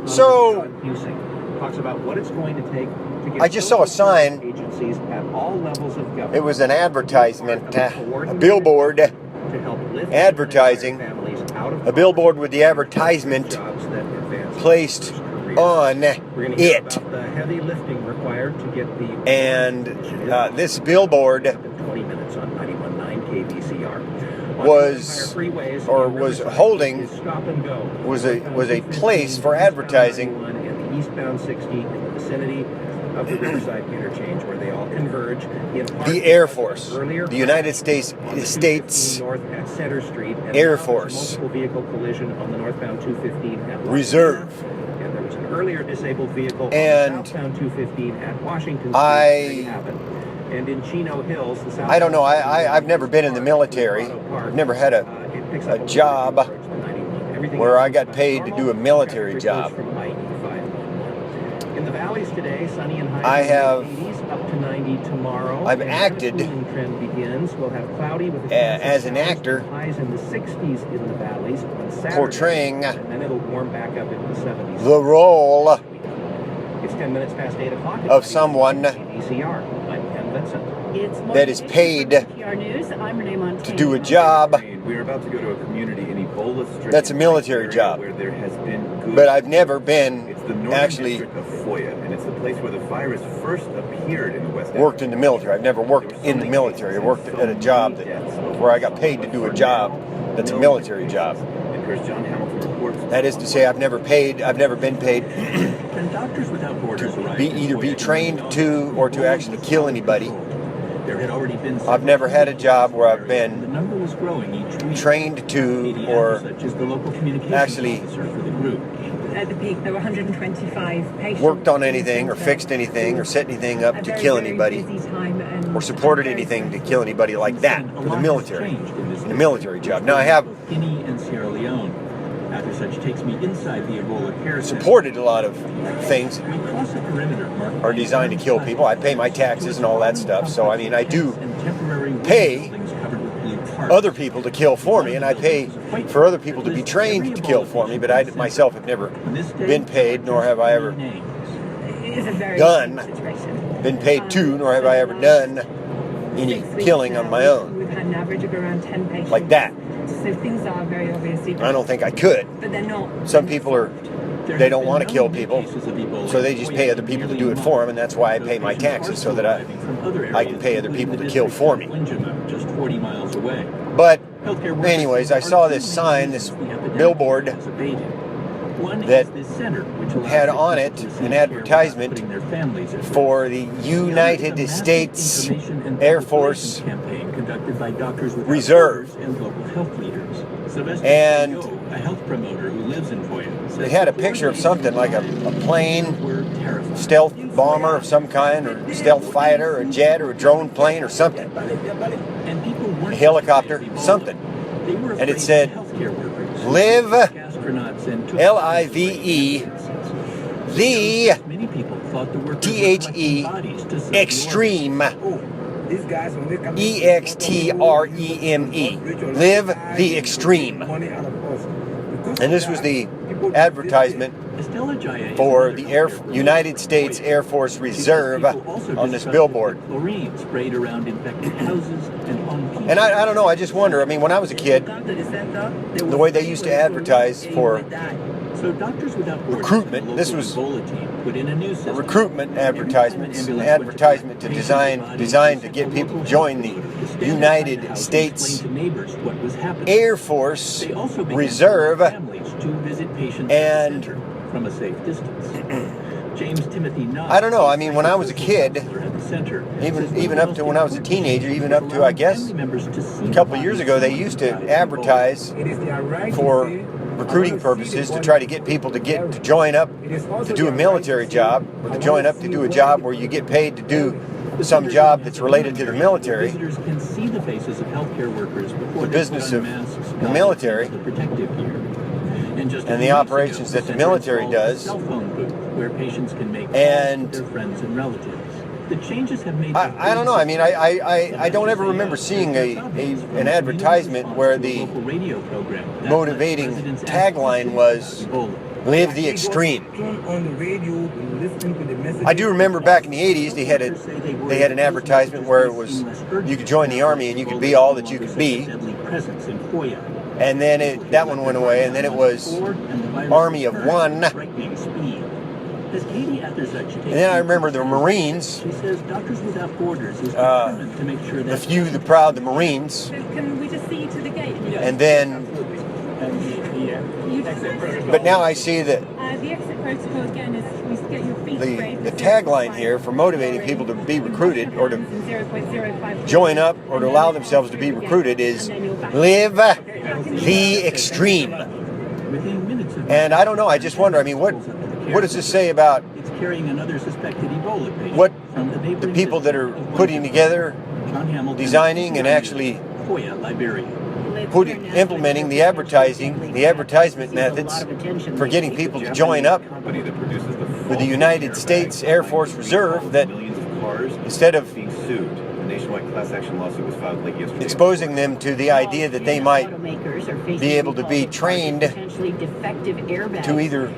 So, talks about what it's going to take to get I just saw a sign. agencies at all levels of government. It was an advertisement, a billboard advertising, a billboard with the advertisement placed on it. And this billboard was holding was a place for advertising eastbound 60 in the vicinity of the Riverside interchange where they all converge. The Air Force, the United States north at Center Street, and Air Force multiple vehicle collision on the northbound 215 at Reserve. And there was an earlier disabled vehicle and on the southbound 215 at Washington Street. And in Chino Hills, the I don't know. I've never been in the military. I've never had a job where I got paid to do a military job. In the valleys today, sunny and high. I have 80s, up to 90 tomorrow. I've acted trend begins. We'll have cloudy with as an actor, highs in the 60s in the valleys on Saturday, portraying and then it'll warm back up into the 70s. the role It's 10 minutes past 8 o'clock of someone that is paid to do a job that's a military job. But I've never been actually worked in the military. I've never worked in the military. I worked at a job where I got paid to do a job that's a military job. That is to say, I've never been paid to be trained to or to actually kill anybody. I've never had a job where I've been trained to or actually at the peak there were 125 patients. Worked on anything or fixed anything or set anything up to kill anybody or supported anything to kill anybody like that for the military, in a military job. Now I have supported a lot of things are designed to kill people. I pay my taxes and all that stuff. So I mean I do pay other people to kill for me, and I pay for other people to be trained to kill for me, but I myself have never been paid, nor have I ever been paid to, nor have I ever done any killing on my own. We've had an average of around 10 patients. Like that. So things are very obviously. I don't think I could. But they're not. Some people they don't want to kill people, so they just pay other people to do it for them, and that's why I pay my taxes, so that I can pay other people to kill for me. But anyways, I saw this sign, this billboard that had on it an advertisement for the United States Air Force Reserve. And it had a picture of something like a plane, stealth bomber of some kind, or stealth fighter, or a jet, or a drone plane, or something. A helicopter, something. And it said, Live, L-I-V-E, the T-H-E, Extreme, E-X-T-R-E-M-E, Live the Extreme. And this was the advertisement for the United States Air Force Reserve on this billboard. And I don't know, I just wonder, I mean, when I was a kid, the way they used to advertise for recruitment, this was a recruitment advertisement, an advertisement to designed to get people to join the United States Air Force Reserve. And I don't know, I mean, when I was a kid, even up to when I was a teenager, even up to, I guess, a couple of years ago, they used to advertise for recruiting purposes to try to get people to join up to do a military job, or to join up to do a job where you get paid to do some job that's related to the military, the business of the military, and the operations that the military does. And I don't know. I mean, I don't ever remember seeing an advertisement where the motivating tagline was live the extreme. I do remember back in the 80s they had an advertisement where it was you could join the army and you could be all that you could be. And then that one went away, and then it was Army of One. And then I remember the Marines, the few, the proud, the Marines. Can we just see you to the gate? And then, but now I see that The exit protocol again is we get your feet sprayed. the tagline here for motivating people to be recruited or to join up or to allow themselves to be recruited is live the extreme. And I don't know, I just wonder, I mean, what does this say about what the people that are putting together, designing, and actually implementing the advertisement methods for getting people to join up with the United States Air Force Reserve, that instead of exposing them to the idea that they might be able to be trained to either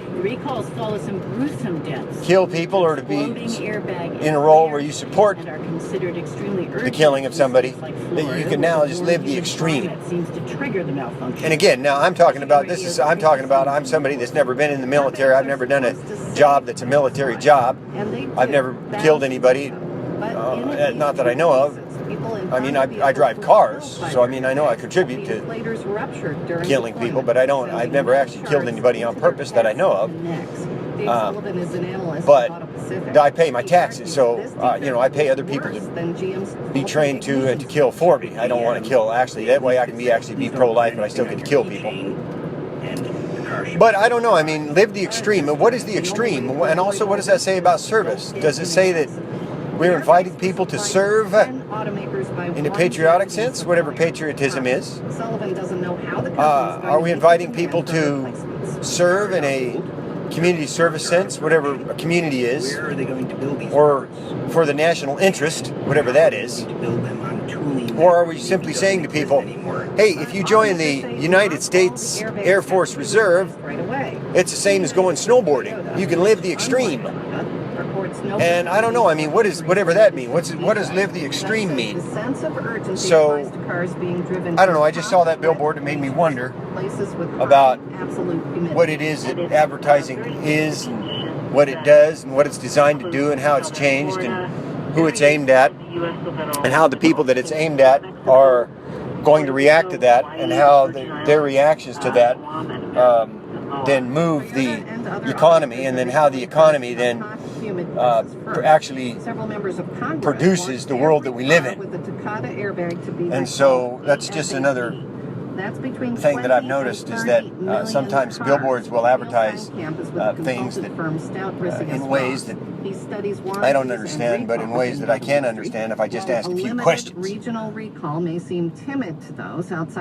kill people or to be in a role where you support the killing of somebody, that you can now just live the extreme. And again, now I'm talking about I'm somebody that's never been in the military. I've never done a job that's a military job. I've never killed anybody, not that I know of. I mean, I drive cars, so I mean, I know I contribute to killing people, but I've never actually killed anybody on purpose that I know of. But I pay my taxes, so I pay other people to be trained to and to kill for me. I don't want to kill, actually. That way I can be pro-life, but I still get to kill people. But I don't know, I mean, live the extreme. What is the extreme? And also, what does that say about service? Does it say that we're inviting people to serve in a patriotic sense, whatever patriotism is? Are we inviting people to serve in a community service sense, whatever a community is, or for the national interest, whatever that is? Or are we simply saying to people, hey, if you join the United States Air Force Reserve, it's the same as going snowboarding. You can live the extreme. And I don't know, I mean, whatever that means? What does live the extreme mean? So, I don't know, I just saw that billboard, it made me wonder about what it is that advertising is, and what it does, and what it's designed to do, and how it's changed, and who it's aimed at, and how the people that it's aimed at are going to react to that, and how their reactions to that then move the economy, and then how the economy then actually produces the world that we live in. And so that's just another thing that I've noticed, is that sometimes billboards will advertise things that in ways that I don't understand, but in ways that I can understand if I just ask a few questions. Regional recall may seem timid to those outside